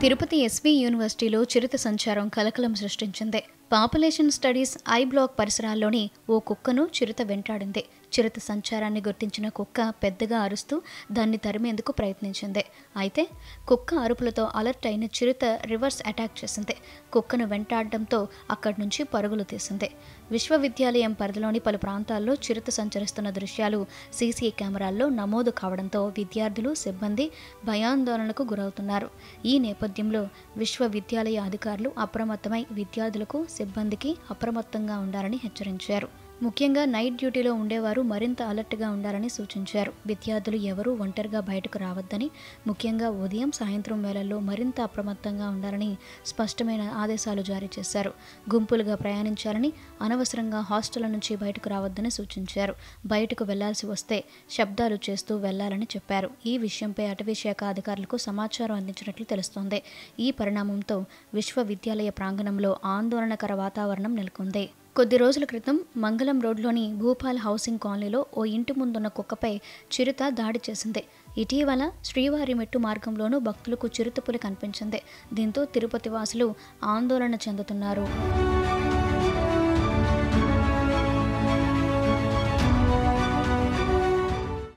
Tirupati SV యూనివర్సిటీలో చిరుత సంచారం కలకలం సృష్టించింది. పాపులేషన్ స్టడీస్ ఐ బ్లాక్ పరిసరాల్లోని ఓ కుక్కను చిరుత వెంటాడింది. చిరుత సంచారాన్ని గుర్తించిన కుక్క పెద్దగా అరుస్తూ దాన్ని తరిమేందుకు ప్రయత్నించింది. అయితే కుక్క అరుపులతో అలర్ట్ అయిన చిరుత రివర్స్ అటాక్ చేసింది. కుక్కను వెంటాడడంతో అక్కడి నుంచి పరుగులు తీసింది. విశ్వవిద్యాలయం పరిధిలోని పలు ప్రాంతాల్లో చిరుత సంచరిస్తున్న దృశ్యాలు సీసీ కెమెరాల్లో నమోదు కావడంతో విద్యార్థులు, సిబ్బంది భయాందోళనకు గురవుతున్నారు. ఈ నేపథ్యంలో విశ్వవిద్యాలయ అధికారులు అప్రమత్తమై విద్యార్థులకు, సిబ్బందికి అప్రమత్తంగా ఉండాలని హెచ్చరించారు. ముఖ్యంగా నైట్ డ్యూటీలో ఉండేవారు మరింత అలర్ట్గా ఉండాలని సూచించారు. విద్యార్థులు ఎవరూ ఒంటరిగా బయటకు రావద్దని, ముఖ్యంగా ఉదయం, సాయంత్రం వేళల్లో మరింత అప్రమత్తంగా ఉండాలని స్పష్టమైన ఆదేశాలు జారీ చేశారు. గుంపులుగా ప్రయాణించాలని, అనవసరంగా హాస్టళ్ల నుంచి బయటకు రావద్దని సూచించారు. బయటకు వెళ్లాల్సి వస్తే శబ్దాలు చేస్తూ వెళ్లాలని చెప్పారు. ఈ విషయంపై అటవీశాఖ అధికారులకు సమాచారం అందించినట్లు తెలుస్తోంది. ఈ పరిణామంతో విశ్వవిద్యాలయ ప్రాంగణంలో ఆందోళనకర వాతావరణం నెలకొంది. కొద్ది రోజుల క్రితం మంగళం రోడ్లోని భూపాల్ హౌసింగ్ కాలనీలో ఓ ఇంటి ముందున్న కుక్కపై చిరుత దాడి చేసింది. ఇటీవల శ్రీవారి మెట్టు మార్గంలోనూ భక్తులకు చిరుతపులి కనిపించింది. దీంతో తిరుపతి వాసులు ఆందోళన చెందుతున్నారు.